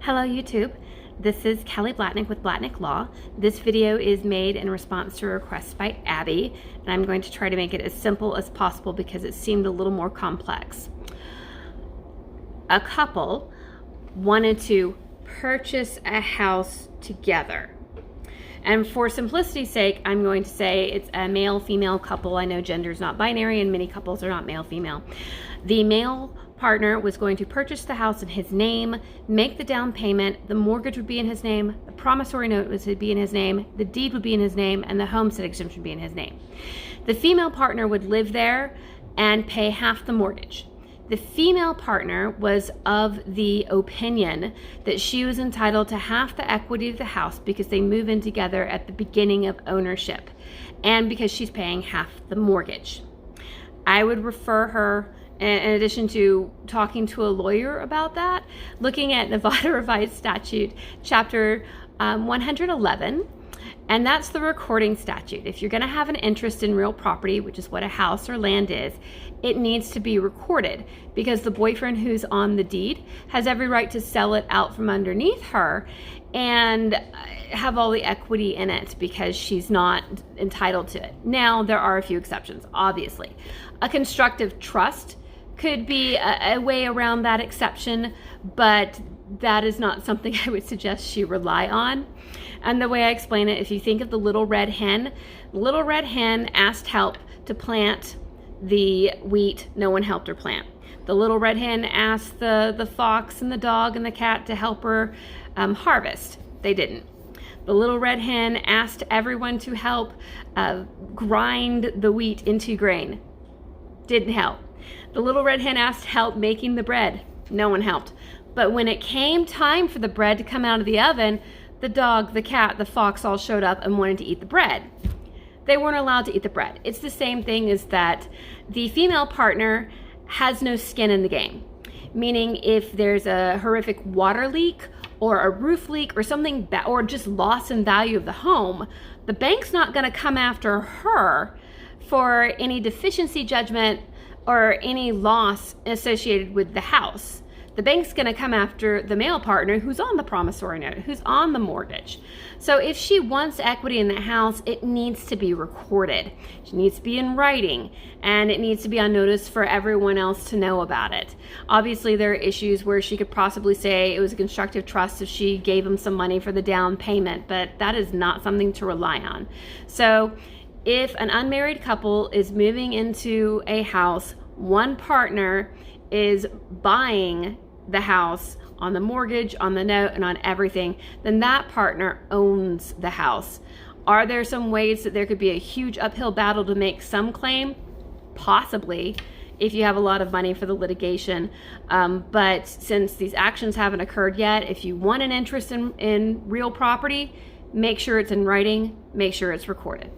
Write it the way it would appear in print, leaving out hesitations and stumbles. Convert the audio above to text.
Hello YouTube, this is Kelly Blatnik with Blatnik Law. This video is made in response to a request by Abby, and I'm going to try to make it as simple as possible because it seemed a little more complex. A couple wanted to purchase a house together. And for simplicity's sake, I'm going to say it's a male-female couple. I know gender is not binary and many couples are not male-female. The male partner was going to purchase the house in his name, make the down payment, the mortgage would be in his name, the promissory note would be in his name, the deed would be in his name, and the homestead exemption would be in his name. The female partner would live there and pay half the mortgage. The female partner was of the opinion that she was entitled to half the equity of the house because they move in together at the beginning of ownership and because she's paying half the mortgage. I would refer her, in addition to talking to a lawyer about that, looking at Nevada Revised Statute, Chapter 111, and that's the recording statute. If you're going to have an interest in real property, which is what a house or land is, it needs to be recorded because the boyfriend who's on the deed has every right to sell it out from underneath her and have all the equity in it because she's not entitled to it. Now, there are a few exceptions, obviously. A constructive trust could be a way around that exception, but that is not something I would suggest she rely on. And the way I explain it, if you think of the little red hen asked help to plant the wheat, no one helped her plant. The little red hen asked the fox and the dog and the cat to help her harvest. They didn't. The little red hen asked everyone to help grind the wheat into grain. Didn't help. The little red hen asked help making the bread. No one helped. But when it came time for the bread to come out of the oven, the dog, the cat, the fox all showed up and wanted to eat the bread. They weren't allowed to eat the bread. It's the same thing as that the female partner has no skin in the game. Meaning if there's a horrific water leak or a roof leak or something bad, or just loss in value of the home, the bank's not going to come after her for any deficiency judgment or any loss associated with the house. The bank's going to come after the male partner who's on the promissory note, who's on the mortgage. So if she wants equity in the house, it needs to be recorded. It needs to be in writing, and it needs to be on notice for everyone else to know about it. Obviously, there are issues where she could possibly say it was a constructive trust if she gave him some money for the down payment, but that is not something to rely on. So if an unmarried couple is moving into a house, one partner is buying the house on the mortgage, on the note, and on everything, then that partner owns the house. Are there some ways that there could be a huge uphill battle to make some claim? Possibly, if you have a lot of money for the litigation. But since these actions haven't occurred yet, if you want an interest in real property, make sure it's in writing, make sure it's recorded.